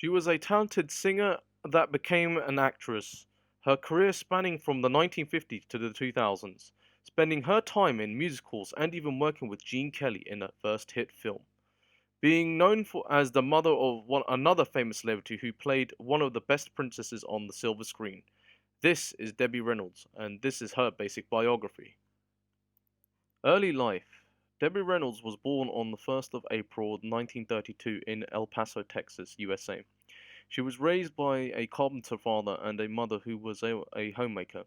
She was a talented singer that became an actress, her career spanning from the 1950s to the 2000s, spending her time in musicals and even working with Gene Kelly in her first hit film. Being known as the mother of another famous celebrity who played one of the best princesses on the silver screen. This is Debbie Reynolds, and this is her basic biography. Early life. Debbie Reynolds was born on the 1st of April 1932 in El Paso, Texas, USA. She was raised by a carpenter father and a mother who was a homemaker.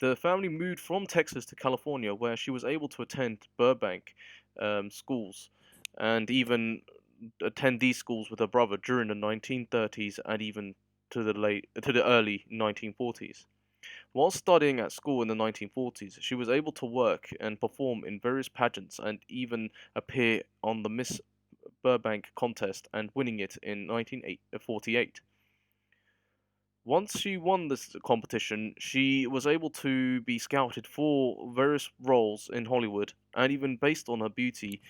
The family moved from Texas to California, where she was able to attend Burbank schools and even attend these schools with her brother during the 1930s and even to the early 1940s. While studying at school in the 1940s, she was able to work and perform in various pageants and even appear on the Miss Burbank contest and winning it in 1948. Once she won this competition, she was able to be scouted for various roles in Hollywood, and even based on her beauty,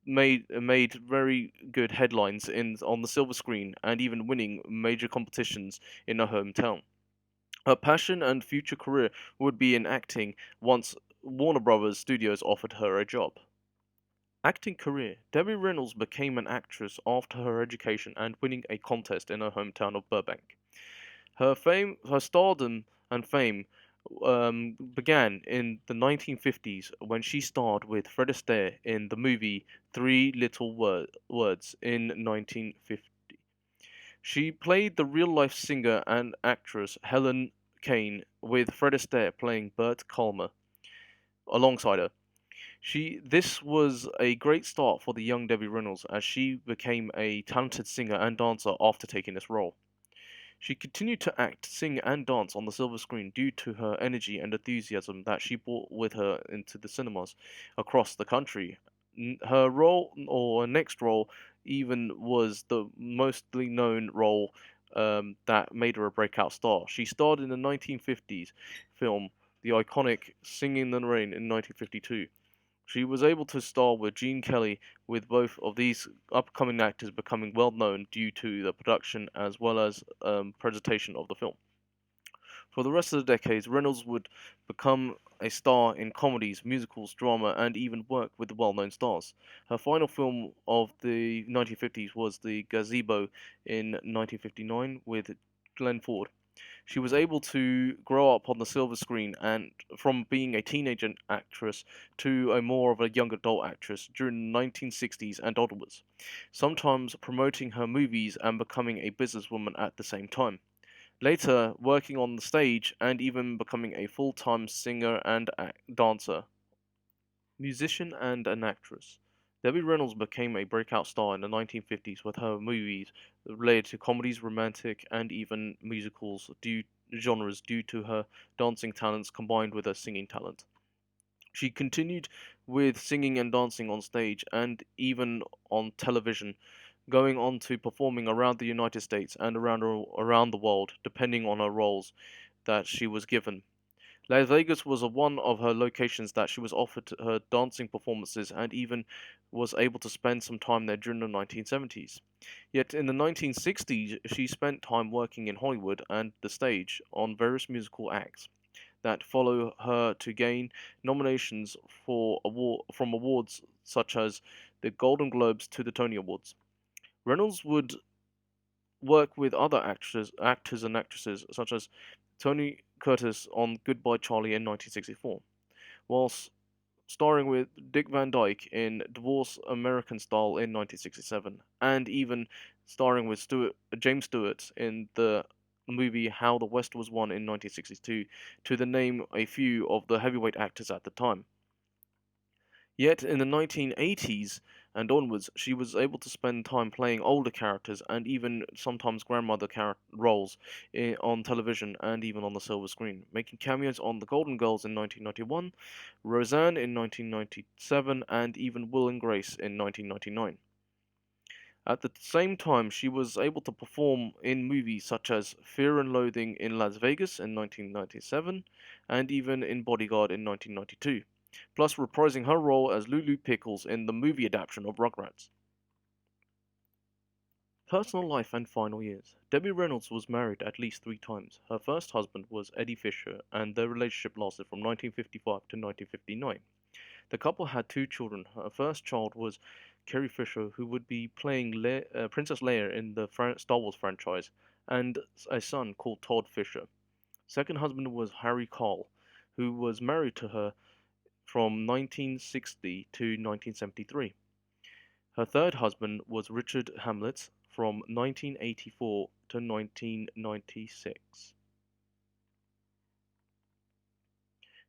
made very good headlines in on the silver screen, and even winning major competitions in her hometown. Her passion and future career would be in acting once Warner Brothers Studios offered her a job. Acting career. Debbie Reynolds became an actress after her education and winning a contest in her hometown of Burbank. Her stardom and fame began in the 1950s when she starred with Fred Astaire in the movie Three Little Words in 1950. She played the real-life singer and actress Helen Kane, with Fred Astaire playing Bert Kalmer alongside her. This was a great start for the young Debbie Reynolds as she became a talented singer and dancer after taking this role. She continued to act, sing, and dance on the silver screen due to her energy and enthusiasm that she brought with her into the cinemas across the country. Her role, or her next role, even was the mostly known role that made her a breakout star. She starred in the 1950s film, the iconic Singing in the Rain in 1952. She was able to star with Gene Kelly, with both of these upcoming actors becoming well known due to the production as well as presentation of the film. For the rest of the decades, Reynolds would become a star in comedies, musicals, drama, and even work with well known stars. Her final film of the 1950s was The Gazebo in 1959 with Glenn Ford. She was able to grow up on the silver screen and from being a teenage actress to a more of a young adult actress during the 1960s and onwards, sometimes promoting her movies and becoming a businesswoman at the same time. Later, working on the stage and even becoming a full-time singer and dancer, musician and an actress. Debbie Reynolds became a breakout star in the 1950s with her movies related to comedies, romantic, and even musicals genres due to her dancing talents combined with her singing talent. She continued with singing and dancing on stage and even on television, going on to performing around the United States and around the world, depending on her roles that she was given. Las Vegas was one of her locations that she was offered her dancing performances and even was able to spend some time there during the 1970s. Yet in the 1960s, she spent time working in Hollywood and the stage on various musical acts that follow her to gain nominations from awards such as the Golden Globes to the Tony Awards. Reynolds would work with other actors and actresses such as Tony Curtis on Goodbye Charlie in 1964, whilst starring with Dick Van Dyke in Divorce American Style in 1967, and even starring with James Stewart in the movie How the West Was Won in 1962, to the name a few of the heavyweight actors at the time. Yet in the 1980s and onwards, she was able to spend time playing older characters and even sometimes grandmother roles on television and even on the silver screen, making cameos on The Golden Girls in 1991, Roseanne in 1997, and even Will and Grace in 1999. At the same time, she was able to perform in movies such as Fear and Loathing in Las Vegas in 1997 and even in Bodyguard in 1992, plus reprising her role as Lulu Pickles in the movie adaptation of Rugrats. Personal life and final years. Debbie Reynolds was married at least three times. Her first husband was Eddie Fisher, and their relationship lasted from 1955 to 1959. The couple had two children. Her first child was Carrie Fisher, who would be playing Princess Leia in the Star Wars franchise, and a son called Todd Fisher. Second husband was Harry Carl, who was married to her from 1960 to 1973. Her third husband was Richard Hamlet from 1984 to 1996.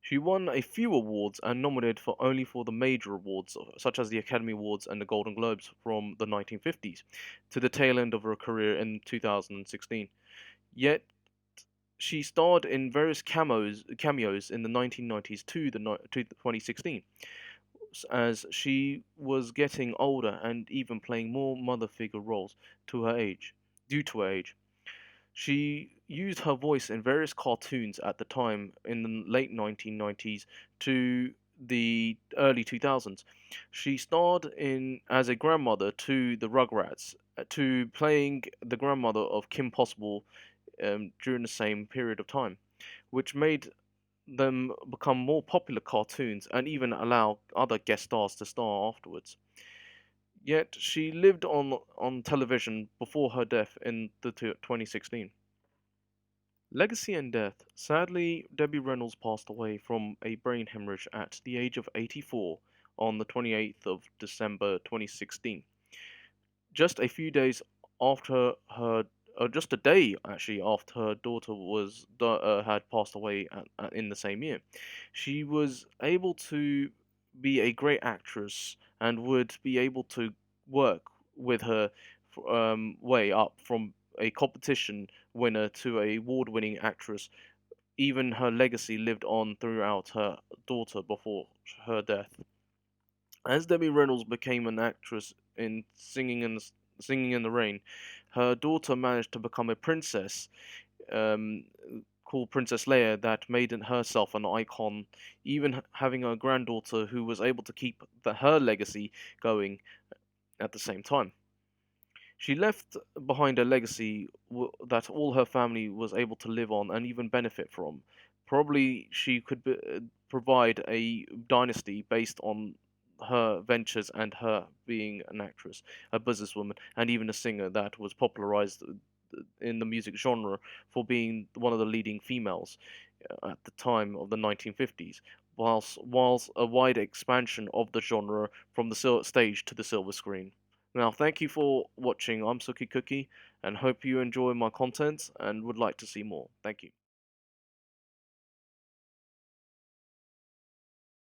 She won a few awards and nominated for only for the major awards, such as the Academy Awards and the Golden Globes from the 1950s, to the tail end of her career in 2016. Yet she starred in various cameos in the 1990s to 2016, as she was getting older and even playing more mother figure roles to her age, due to her age. She used her voice in various cartoons at the time in the late 1990s to the early 2000s. She starred in as a grandmother to the Rugrats, to playing the grandmother of Kim Possible during the same period of time, which made them become more popular cartoons and even allow other guest stars to star afterwards. Yet she lived on television before her death in the 2016. Legacy and death. Sadly, Debbie Reynolds passed away from a brain hemorrhage at the age of 84 on the 28th of December 2016. Just a few days after her, just a day actually after her daughter had passed away in the same year. She was able to be a great actress and would be able to work with her way up from a competition winner to a award-winning actress. Even her legacy lived on throughout her daughter before her death. As Debbie Reynolds became an actress in Singing in the Rain, her daughter managed to become a princess um, called Princess Leia that made herself an icon, even having a granddaughter who was able to keep her legacy going at the same time. She left behind a legacy that all her family was able to live on and even benefit from. Probably she could provide a dynasty based on her ventures and her being an actress, a businesswoman, and even a singer that was popularized in the music genre for being one of the leading females at the time of the 1950s, whilst a wide expansion of the genre from the stage to the silver screen. Now, thank you for watching. I'm Suki Cookie, and hope you enjoy my content and would like to see more. Thank you.